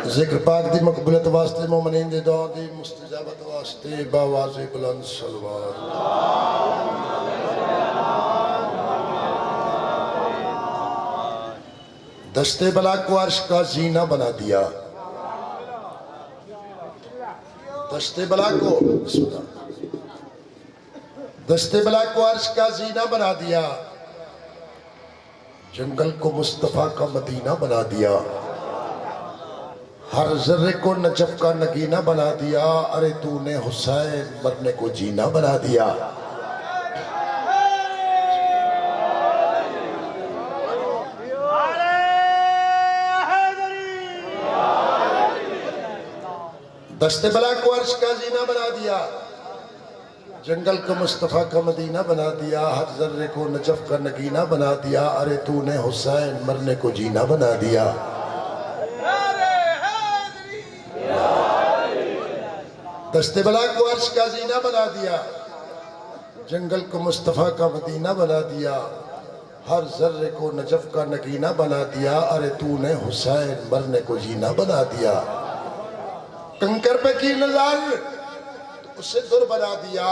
ذکر پاک دی مقبولت واسطے مومنین دی دعا دی مستجابت واسطے باواز بلند صلوات دستے بلا کو عرش کا زینہ بنا دیا دستے بلا کو دستے بلا کو عرش کا زینہ بنا دیا جنگل کو مصطفیٰ کا مدینہ بنا دیا ہر ذرے کو نجف کا نگینہ بنا دیا ارے تو نے حسین مرنے کو جینا بنا دیا دستے بلا کو عرش کا زینہ بنا دیا جنگل کو مصطفیٰ کا مدینہ بنا دیا ہر ذرے کو نجف کا نگینہ بنا دیا ارے تو نے حسین مرنے کو جینا بنا دیا دستے بلا کو عرش کا زینہ بنا دیا جنگل کو مصطفیٰ کا مدینہ بنا دیا ہر ذرے کو نجف کا نگینہ بنا دیا ارے تو نے حسین مرنے کو جینا بنا دیا کنکر پہ کی نظر تو اسے در بنا دیا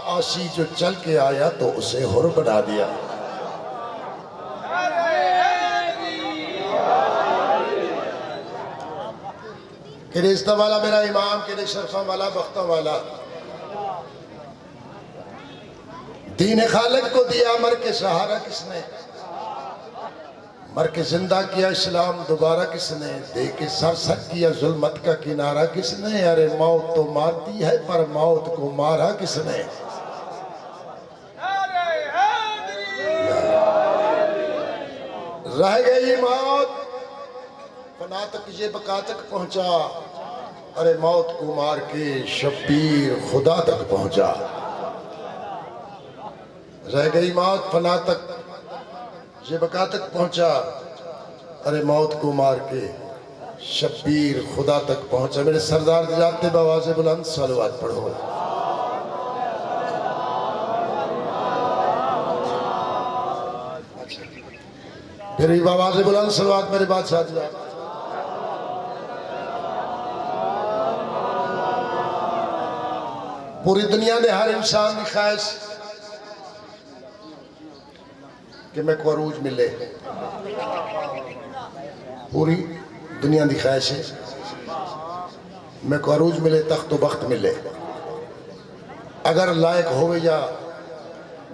آسی جو چل کے آیا تو اسے ہر بنا دیا کہ رشتہ والا میرا امام کہ شرفہ والا بختہ والا دین خالق کو دیا مر کے سہارا کس نے مر کے زندہ کیا اسلام دوبارہ کس نے دے کے سر سک کیا ظلمت کا کنارہ کس نے ارے موت تو مارتی ہے پر موت کو مارا کس نے رہ گئی موت فنا تک یہ بقا تک پہنچا ارے موت کو مار کے شبیر خدا تک پہنچا رہ گئی موت فنا تک یہ بقا تک پہنچا ارے موت کو مار کے شبیر خدا تک پہنچا میرے سردار جاتے بآواز بلند صلوات پڑھو پھر بھی بآواز بلند صلوات میرے بادشاہ جاتے پوری دنیا دے ہر انسان دی خواہش کہ میں کو عروج ملے پوری دنیا دی خواہش ہے میں کو عروج ملے تخت و بخت ملے اگر لائق ہوئے یا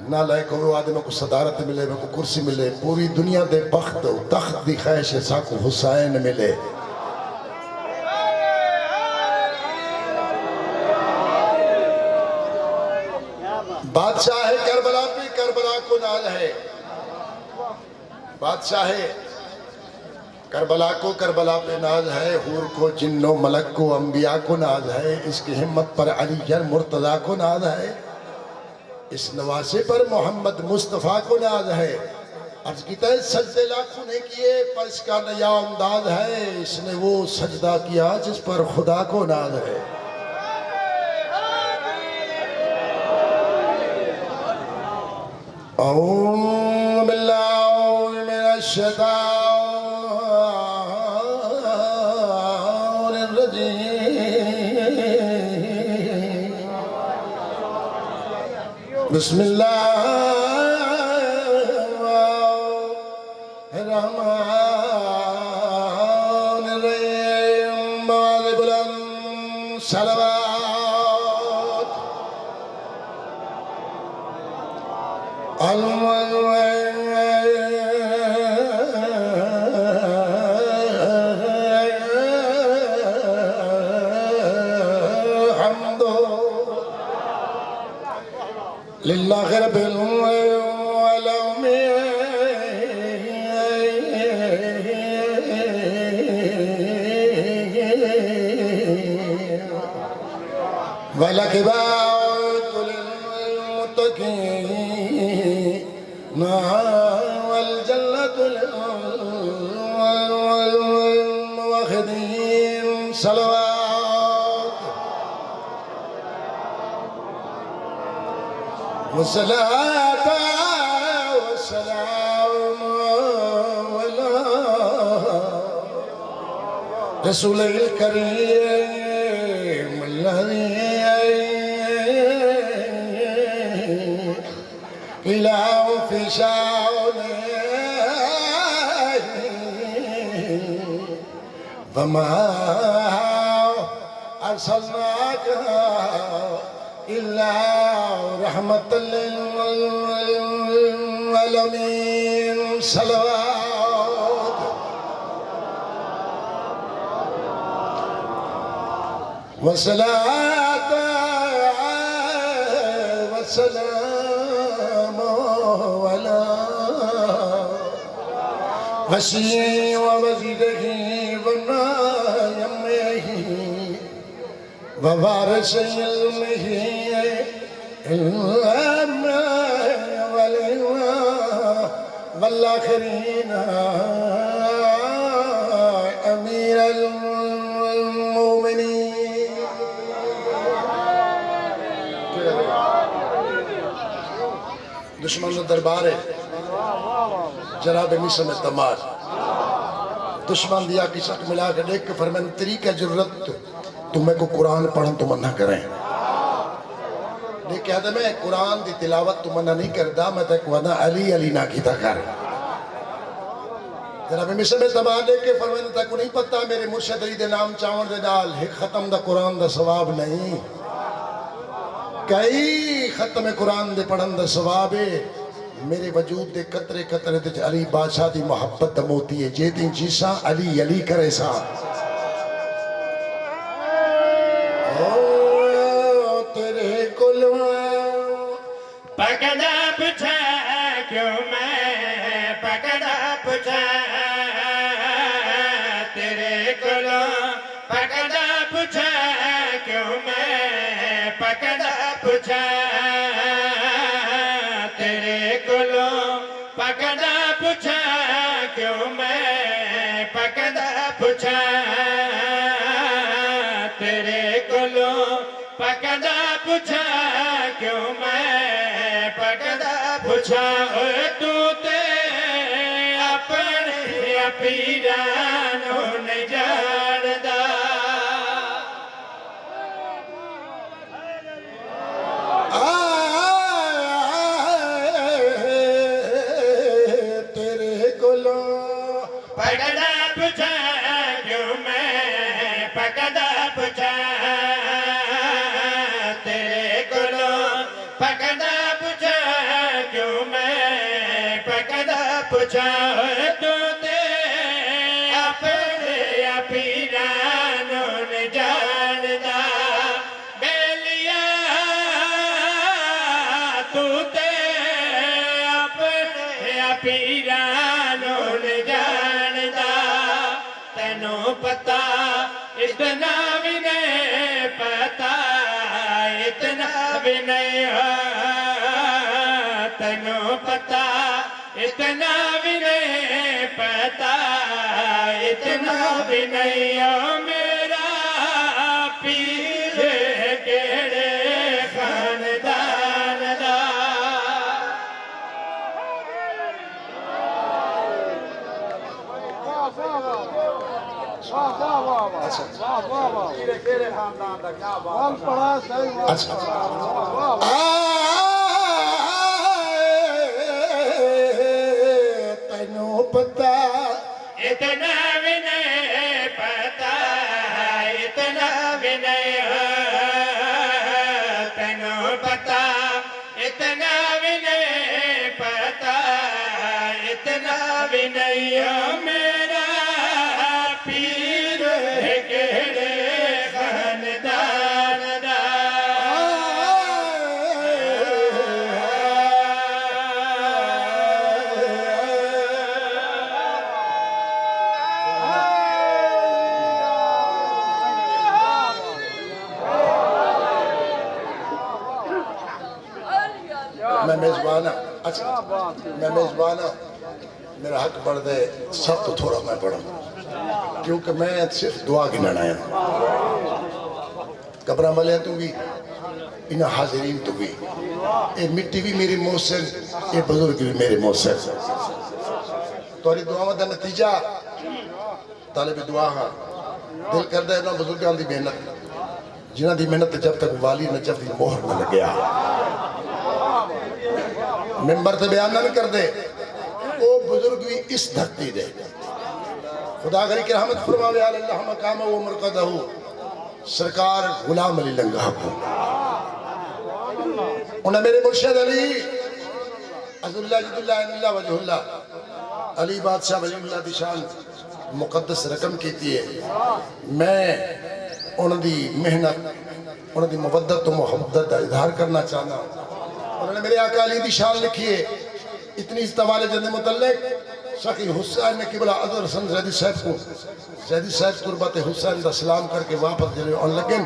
نہ لائق ہوئے آدھے میں کو صدارت ملے میں کو کرسی ملے پوری دنیا دے بخت و تخت دی خواہش ہے ساکو حسین ملے بادشاہ کربلا پہ کربلا کو ناز ہے بادشاہ کربلا کو کربلا پہ ناز ہے حور کو جن و ملک کو انبیاء کو ناز ہے اس کی ہمت پر علی جن مرتضیٰ کو ناز ہے اس نواسے پر محمد مصطفیٰ کو ناز ہے عرض کی تحت سجدے لاکھوں نے کیے پر اس کا نیا انداز ہے اس نے وہ سجدہ کیا جس پر خدا کو ناز ہے اعوذ باللہ من الشیطان الرجیم بسم اللہ الرحمن الرحیم بآواز بلند صلوات للہ رب العالمین والعاقبۃ للمتقین والجنة للموحدين صلوات والصلاة والسلام رسول الكريم الذي إله في شأنه وما أرسلناك إلا رحمة للعالمين صلوات وصلاة وسلام على وسيع ووزيره ونعمه ووارث علمه والآخرين أمير المؤمنين. دشمن کا دربار ہے جناب مصر میں تمار دشمن دیا کی شک ملا کے دیکھ کے فرمائن طریقہ جرت تمہیں کو قرآن پڑھن تو منع کریں دیکھ کہتا میں قرآن دی تلاوت تو منع نہیں کردا میں تے کو علی علی نہ کیتا کر جناب مصر میں تمار دیکھ کے فرمائن تے کو نہیں پتہ میرے مرشد علی دے نام چاون دے نال ایک ختم دا قرآن دا ثواب نہیں کئی ختم قرآن دے پڑھن دا ثواب ہے میرے وجود دے قطرے قطرے دے علی بادشاہ دی محبت دموتی ہے جے دن جیسا علی علی کرے سا تیرے کلو پکڑا پچھا کیوں میں پکڑا پچھا تیرے کلو پکڑا پچھا کیوں میں پکڑا پچھا تیرے کلو پکڑا پچھا کیوں میں پکڑا پچھا تیرے کلو پکڑا پچھا کیوں میں پکڑا پچھا تو تے اپنے پیرانوں نے جاندہ تیرے کلو پکڑا پچھا کیوں میں پکڑا پچھا تیرے کلو پکڑا پچھا کیوں میں پکڑا پچھا تو تے اپنے پیرانوں نے جاندہ بیلیا تو تے اپنے پیرانوں نے جاندہ تینوں پتا اتنا بھی نہیں پتا اتنا بھی نہیں تینوں پتا اتنا بھی نہیں پتا اتنا بھی نہیں میرا پیر کیڑے خاندان دا تینوں پتا اتنا بھی نہیں پتا اتنا بھی نہیں تینوں پتا اتنا بھی نہیں پتا اتنا بھی نہیں میرا پیر کیڑے خاندان دا میں میزبانہ اچھا میں میزبانہ میرا حق بڑھ دے سب تو تھوڑا میں پڑھا کیونکہ میں صرف دعا گننا ہے قبرہ ملے تو بھی انہا حاضرین تو بھی اے مٹی بھی میری موسر اے بزرگ بھی میرے موسر تواری دعا دا نتیجہ طالب دعا ہاں دل کرتا ہے انہوں بزرگاں دی محنت جنہاں دی محنت جب تک والی نجف دی مہر نہ لگیا ممبر تے بیان نہ کر دے وہ بزرگ بھی اس دھرتی دے خدا غری کی رحمت فرماوے اللہ مقام و مرقدہ سرکار غلام علی لنگاہ کو انہیں میرے مرشد علی عز اللہ جد اللہ عین اللہ وجہ اللہ علی بادشاہ ولی اللہ دی شان مقدس رقم کیتی ہے میں انہوں دی محنت انہوں دی مودت و محبت کا اظہار کرنا چاہنا انہوں نے میرے آقا علی دی شان لکھی ہے اتنی استوال جن متعلق سخی حسین نے قبلہ عذر حسن زیدی صاحب قربت حسین دا سلام کر کے واپس جلے ان لگن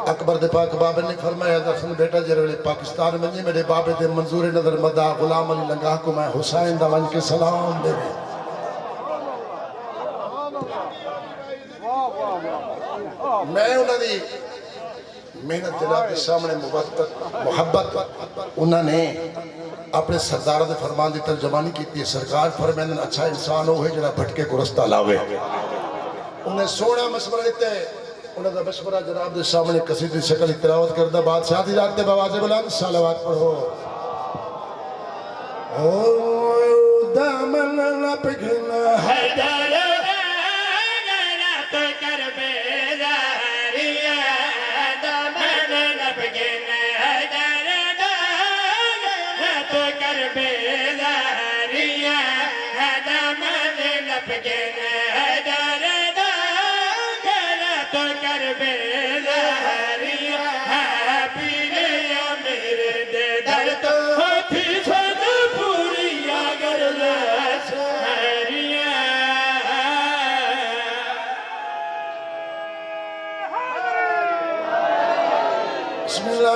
اکبر دے پاک بابے نے فرمایا عذر حسن بیٹا جرولے پاکستان میں میرے بابے دے منظور نظر مدہ غلام علی لنگاہ کو میں حسین دا ون کے سلام دے میں انہوں نے محنت جناب کے سامنے محبت انہوں نے اپنے سردار دے فرمان دی ترجمانی کی ہے سرکار فرمائن اچھا انسان ہوئے جنہا بھٹکے کو رستہ لاوے انہیں سونا مشورہ لیتے ہیں انہوں نے مشورہ جناب دے سامنے قصیدی شکل تلاوت کردہ بادشاہ دی جاتے بواز بلند صلوات پڑھو او دامن لپکنا حیدر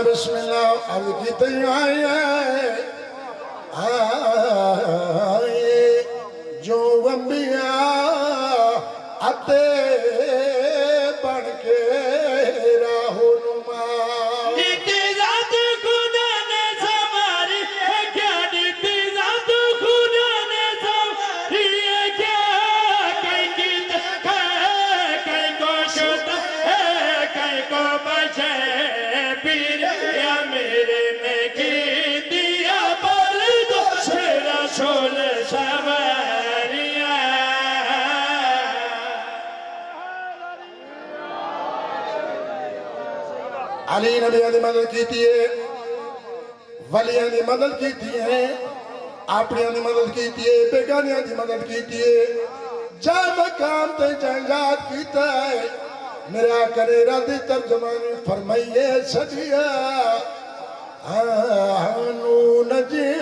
بسم اللہ عرض کی تیاری آئے جو انبیاء آتے بڑھ کے رہنما دیتی ذات خدا نے سواری ہے کیا دیتی ذات خدا نے سواری ہے کیا کئی کی کئی کو شد ہے کئی کو بچے پیر یا میرے نے کی دیا پر دو شیرہ شول سواریاں علی نبی نے مدد کی تھی ولیاں نے مدد کی تھی اپنیاں نے مدد کی تھی بیگانیاں نے مدد کی تھی جا مقام تے جنجات کیتا ہے میرا کرے رد ترجمانی فرمائیے سجیا آنو نجے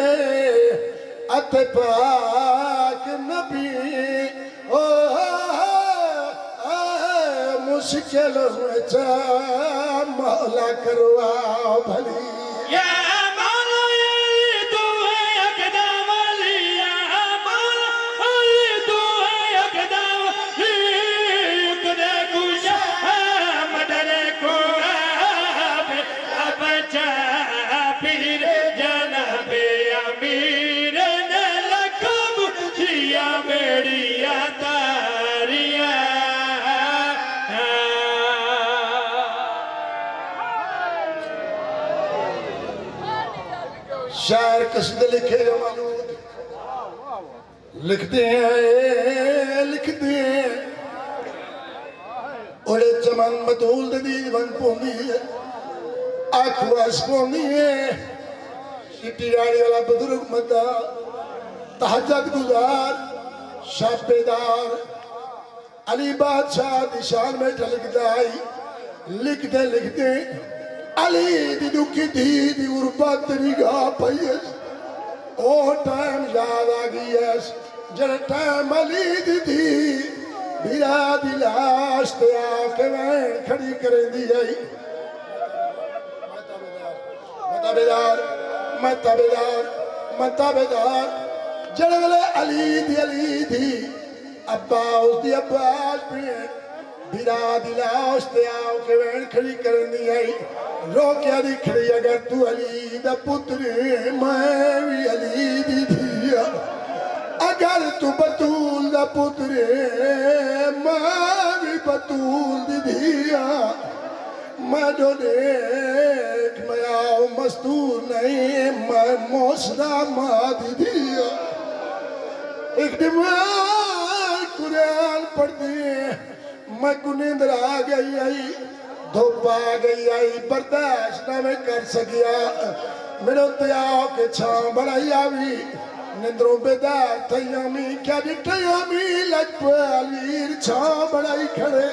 ات پاک نبی مشکل ہوئے چاہ مولا کروا بھلی یا مولا علی تو ہے اقدام علی یا مولا علی تو ہے اقدام علی اقدے کشا مدر کو اب چاہ پیر جناب امیر نے لکھب کیا بیڑیا تاریاں شاعر قصیدے لکھے موجود لکھتے ہیں اوڑے چمن مدول دی بن پوندی ہے آنکھوں اس پوندی ہے شٹی راڑی والا بزرگ مدہ تہجد گزار شاپیدار علی بادشاہ دی شان میں ٹھلک دائی لکھتے علی دی دکھی دی غربت نگاہ پئیس او ٹائم یاد آگئی ہے جن ٹائم علی دی بھیرا دی لاش تے آکے وین کھڑی کریں دی آئی متابدار جن ویلے علی دی عباس دی عباس پین بھیرا دی لاش تے آکے وین کھڑی کریں دی آئی روکیا دی کھڑی اگر تو علی دا پتر میں بھی علی دی دھیا اگر تو بطول دا پتر میں بھی بطول دی دیا میں جو دیکھ میں آؤ مستور نہیں میں موسدہ ماں دی دیا ایک دماغ قرآن پڑھ دیے میں کو نیندر آ گئی آئی دھوپ آ گئی آئی برداشت نہ میں کر سکیا میرے اتیاؤ کے چھاں بڑھائی آوی نندروں بیدار تھیامی کیا ڈٹھیامی لج پالیر چھاں بڑھائی کھڑے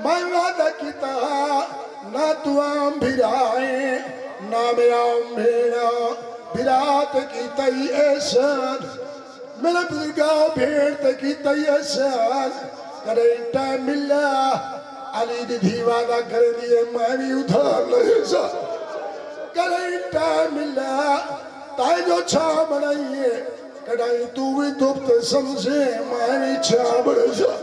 میں وعدہ کیتا نہ تو آم بھرائیں نہ میرا آم بھیڑا بھرات کی تئی احسان میرا بزرگاؤ بھیڑ کی تئی احسان کرے ٹائم ملا علی دی وعدہ کر دیے میں بھی ادھار لے سا کرے ٹائم ملا تائے جو چھا بڑھائیے کڑائی تو بھی دبت سمجھے میں بھی چھا بڑھ جا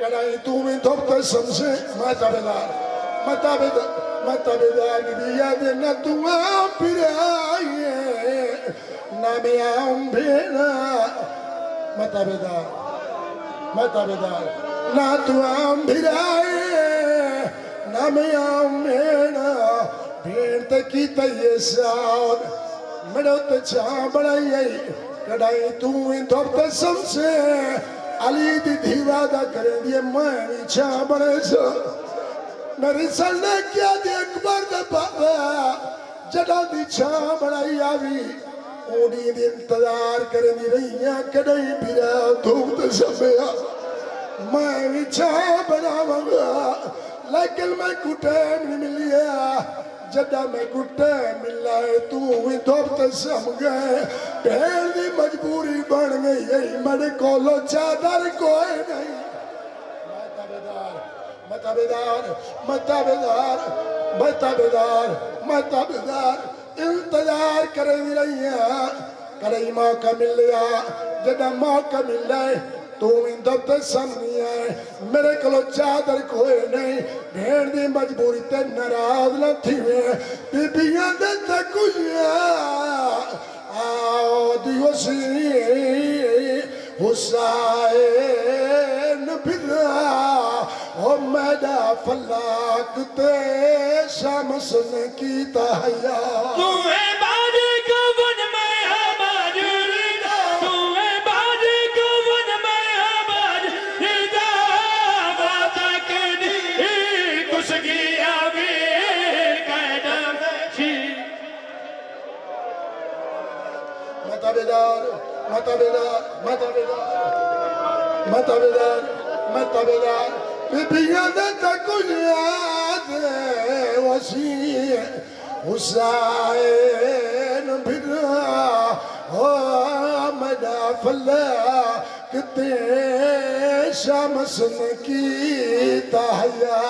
کڑائی تو بھی دبت سمجھے میں تابدار بھی یاد نہ تو آم پھر آئیے نہ میں آم بھیڑا میں تابدار نہ تو آم پھر آئیے نہ میں آم بھیڑا بھیڑ تکی تیئے ساؤن میرے تے چھاں بڑھائی آئی کڑائی تو ہی دھوپتے سمسے علی دی دھیوادہ کریں دیئے میں بھی چھاں بڑھے سا میری سلنے کیا دی اکبر دا بابا جڑا دی چھاں بڑھائی آوی اونی دی انتظار کریں دی رہیاں کڑائی پھرا دھوپتے سمیا میں بھی چھاں بڑھا گا لیکن میں کو ٹائم نہیں ملیا جدہ میں کو ٹائم ملا ہے تو ہی دھوپتے سم گئے پھر دی مجبوری بڑھ گئی میرے کولو چادر کوئی نہیں متابدار انتظار کرے دی رہی ہیں کرے موقع مل لیا جدہ موقع مل لائے تو ان دبتے سمنی ہے میرے کلو چادر کوئی نہیں بھیڑ دی مجبوری تے نراض نہ تھی میں بی بیاں دے تکویا آؤ دیو سی حسین بھرا او میڈا فلاک تے شمس نے کی تحیا تمہیں باجے کو ون میں آباد ریدہ تمہیں باجے کو ون میں آباد ریدہ باتا کردی کس گیا بیر قیدم چی متابدار بی بیاں دے تکل یاد وسیع حسین بھرا ہو مدہ فلاک تے شمس نے کی تحیا